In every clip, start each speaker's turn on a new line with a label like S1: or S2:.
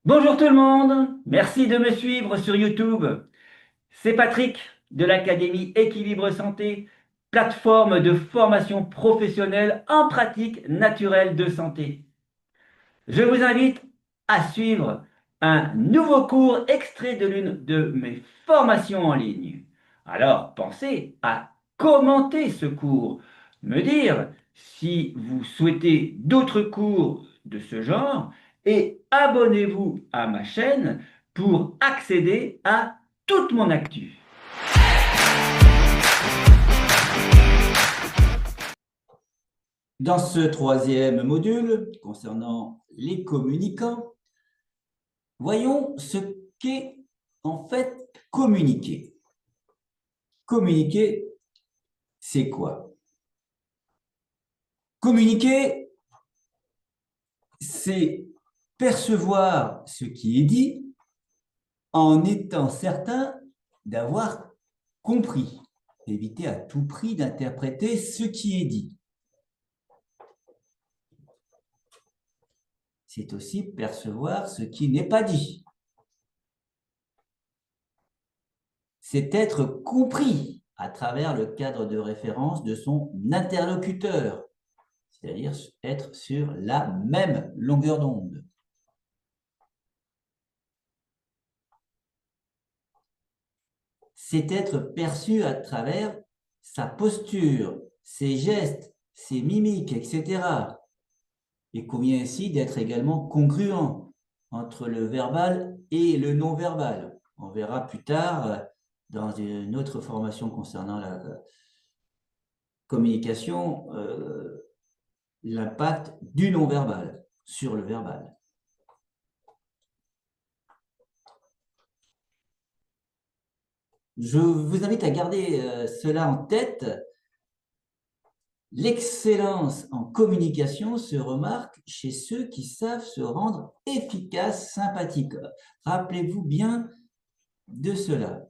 S1: Bonjour tout le monde, merci de me suivre sur YouTube. C'est Patrick de l'Académie Équilibre Santé, plateforme de formation professionnelle en pratique naturelle de santé. Je vous invite à suivre un nouveau cours extrait de l'une de mes formations en ligne. Alors pensez à commenter ce cours, me dire si vous souhaitez d'autres cours de ce genre et abonnez-vous à ma chaîne pour accéder à toute mon actu.
S2: Dans ce troisième module concernant les communicants, voyons ce qu'est en fait communiquer. Communiquer, c'est quoi? Communiquer, c'est percevoir ce qui est dit en étant certain d'avoir compris. Éviter à tout prix d'interpréter ce qui est dit. C'est aussi percevoir ce qui n'est pas dit. C'est être compris à travers le cadre de référence de son interlocuteur, c'est-à-dire être sur la même longueur d'onde. C'est être perçu à travers sa posture, ses gestes, ses mimiques, etc. Il convient ainsi d'être également congruent entre le verbal et le non-verbal. On verra plus tard dans une autre formation concernant la communication l'impact du non-verbal sur le verbal. Je vous invite à garder cela en tête. L'excellence en communication se remarque chez ceux qui savent se rendre efficaces, sympathiques. Rappelez-vous bien de cela.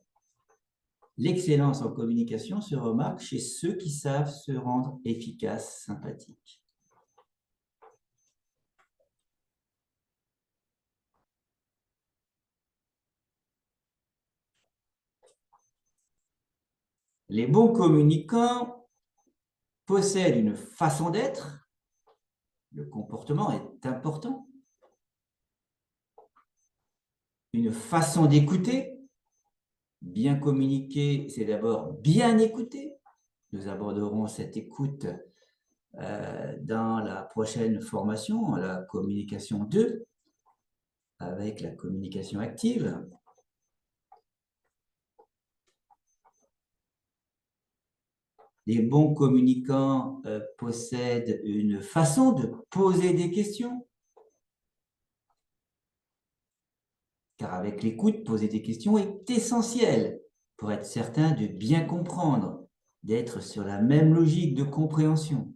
S2: L'excellence en communication se remarque chez ceux qui savent se rendre efficaces, sympathiques. Les bons communicants possèdent une façon d'être. Le comportement est important. Une façon d'écouter. Bien communiquer, c'est d'abord bien écouter. Nous aborderons cette écoute dans la prochaine formation, la communication 2, avec la communication active. Les bons communicants possèdent une façon de poser des questions. Car avec l'écoute, poser des questions est essentiel pour être certain de bien comprendre, d'être sur la même logique de compréhension.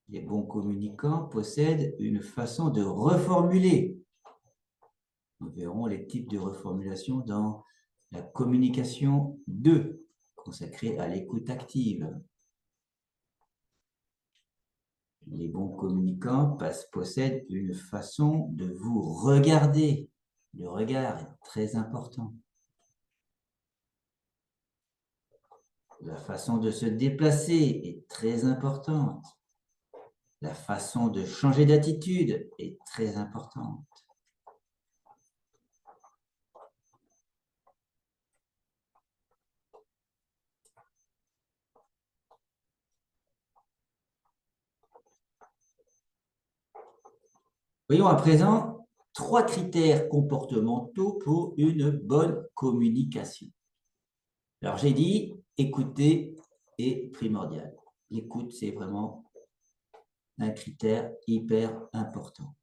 S2: Les bons communicants possèdent une façon de reformuler. Nous verrons les types de reformulation dans la communication 2, consacrée à l'écoute active. Les bons communicants possèdent une façon de vous regarder. Le regard est très important. La façon de se déplacer est très importante. La façon de changer d'attitude est très importante. Voyons à présent 3 critères comportementaux pour une bonne communication. Alors j'ai dit, écouter est primordial. L'écoute, c'est vraiment un critère hyper important.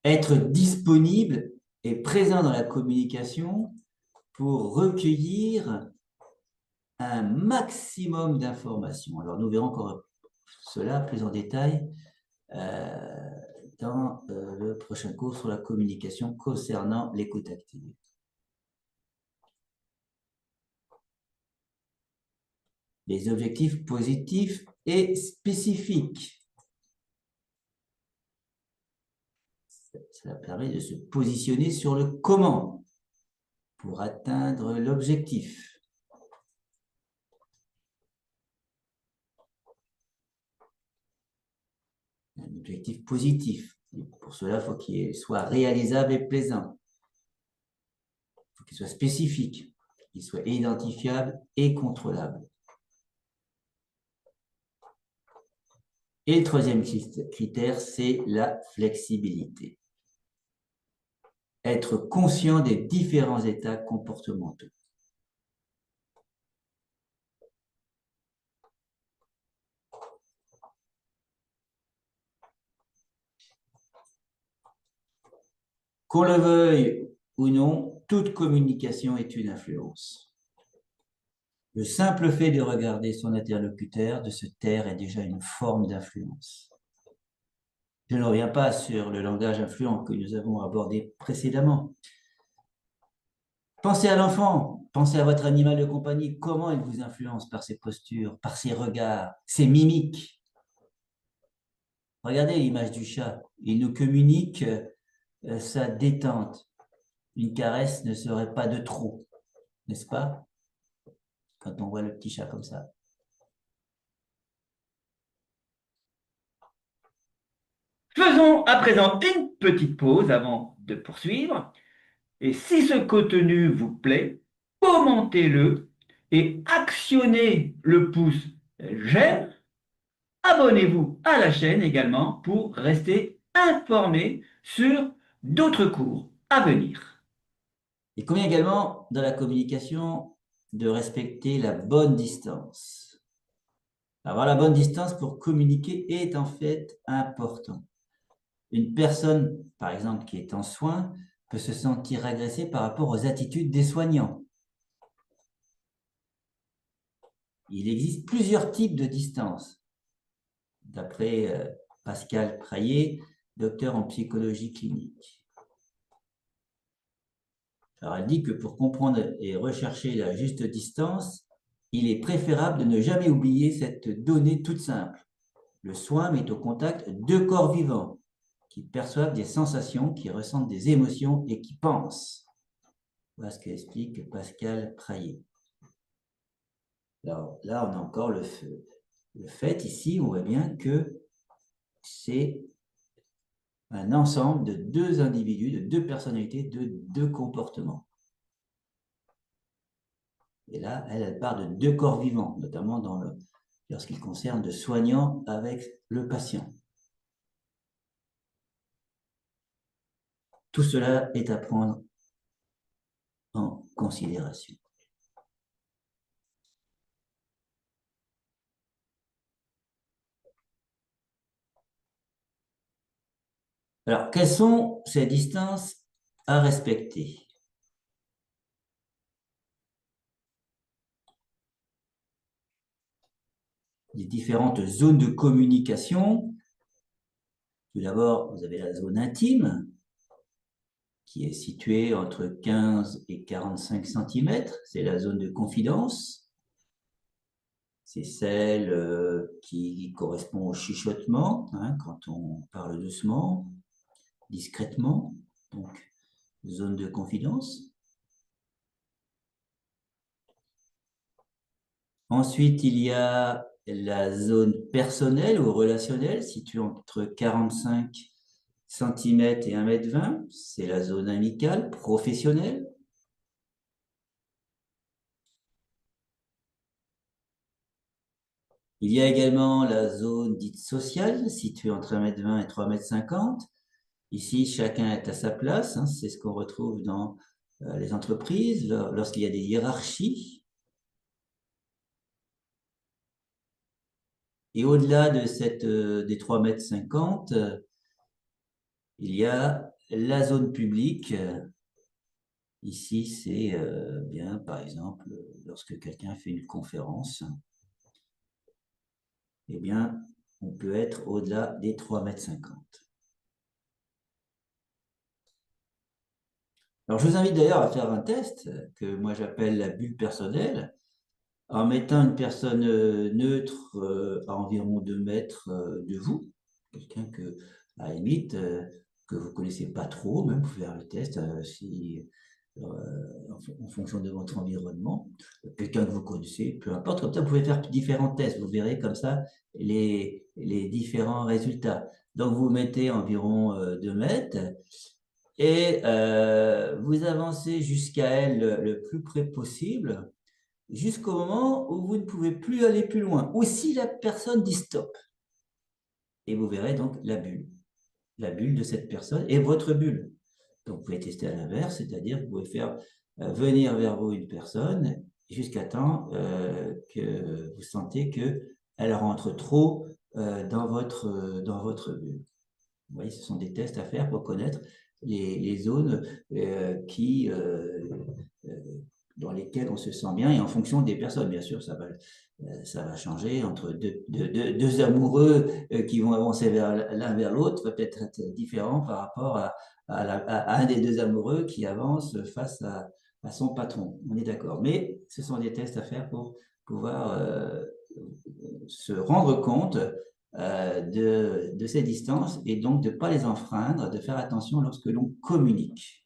S2: Être disponible et présent dans la communication pour recueillir un maximum d'informations. Alors nous verrons encore cela plus en détail dans le prochain cours sur la communication concernant l'écoute active. les objectifs positifs et spécifiques. Ça permet de se positionner sur le comment pour atteindre l'objectif. Un objectif positif. Et pour cela, il faut qu'il soit réalisable et plaisant. Il faut qu'il soit spécifique, qu'il soit identifiable et contrôlable. Et le troisième critère, c'est la flexibilité. Être conscient des différents états comportementaux. Qu'on le veuille ou non, toute communication est une influence. Le simple fait de regarder son interlocuteur, de se taire, est déjà une forme d'influence. Je ne reviens pas sur le langage influent que nous avons abordé précédemment. Pensez à l'enfant, pensez à votre animal de compagnie, comment il vous influence par ses postures, par ses regards, ses mimiques. Regardez l'image du chat, il nous communique sa détente. Une caresse ne serait pas de trop, n'est-ce pas? Quand on voit le petit chat comme ça.
S1: Faisons à présent une petite pause avant de poursuivre. Et si ce contenu vous plaît, commentez-le et actionnez le pouce j'aime. Abonnez-vous à la chaîne également pour rester informé sur d'autres cours à venir.
S2: Il convient également dans la communication de respecter la bonne distance. Avoir la bonne distance pour communiquer est en fait important. Une personne, par exemple, qui est en soins, peut se sentir agressée par rapport aux attitudes des soignants. Il existe plusieurs types de distance. D'après Pascal Praillet, docteur en psychologie clinique. Alors, elle dit que pour comprendre et rechercher la juste distance, il est préférable de ne jamais oublier cette donnée toute simple. Le soin met au contact deux corps vivants qui perçoivent des sensations, qui ressentent des émotions et qui pensent. Voilà ce qu'explique Pascal Praillet. Alors là, on a encore le fait ici, on voit bien que c'est un ensemble de deux individus, de deux personnalités, de deux comportements. Et là, elle part de deux corps vivants, notamment lorsqu'il concerne le soignant avec le patient. Tout cela est à prendre en considération. Alors, quelles sont ces distances à respecter? Les différentes zones de communication. Tout d'abord, vous avez la zone intime, qui est située entre 15 et 45 cm. C'est la zone de confidence. C'est celle qui correspond au chuchotement, hein, quand on parle doucement, discrètement. Donc, zone de confidence. Ensuite, il y a la zone personnelle ou relationnelle, située entre 45 cm et 1,20 m. C'est la zone amicale, professionnelle. Il y a également la zone dite sociale, située entre 1,20 m et 3,50 m. Ici, chacun est à sa place. Hein, c'est ce qu'on retrouve dans les entreprises, lorsqu'il y a des hiérarchies. Et au-delà des 3,50 m, il y a la zone publique. Ici, c'est bien, par exemple, lorsque quelqu'un fait une conférence, eh bien, on peut être au-delà des 3,50 m. Alors, je vous invite d'ailleurs à faire un test que moi j'appelle la bulle personnelle. en mettant une personne neutre à environ 2 mètres de vous, quelqu'un que, à la limite, que vous connaissez pas trop, même pour faire le test, si, en fonction de votre environnement, quelqu'un que vous connaissez, peu importe, comme ça vous pouvez faire différents tests, vous verrez comme ça les différents résultats. Donc vous mettez environ 2 mètres et vous avancez jusqu'à elle le plus près possible jusqu'au moment où vous ne pouvez plus aller plus loin, ou si la personne dit stop. Et vous verrez donc la bulle de cette personne et votre bulle. Donc vous pouvez tester à l'inverse, c'est-à-dire que vous pouvez faire venir vers vous une personne jusqu'à temps que vous sentez qu'elle rentre trop dans votre bulle. Vous voyez, ce sont des tests à faire pour connaître les zones qui euh, dans lesquelles on se sent bien et en fonction des personnes. Bien sûr, ça va changer entre deux amoureux qui vont avancer l'un vers l'autre, peut-être être différent par rapport à un des deux amoureux qui avance face à son patron. On est d'accord. Mais ce sont des tests à faire pour pouvoir se rendre compte de ces distances et donc de ne pas les enfreindre, de faire attention lorsque l'on communique.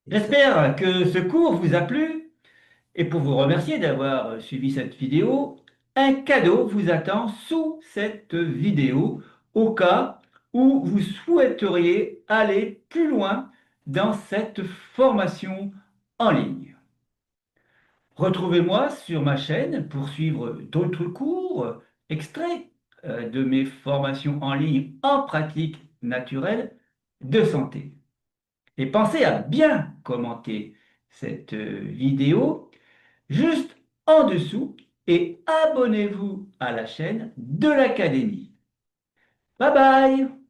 S2: Et ça,
S1: J'espère que ce cours vous a plu et pour vous remercier d'avoir suivi cette vidéo, un cadeau vous attend sous cette vidéo au cas où vous souhaiteriez aller plus loin dans cette formation en ligne. Retrouvez-moi sur ma chaîne pour suivre d'autres cours extraits de mes formations en ligne en pratique naturelle de santé. Et pensez à bien commenter cette vidéo juste en dessous et abonnez-vous à la chaîne de l'Académie. Bye bye!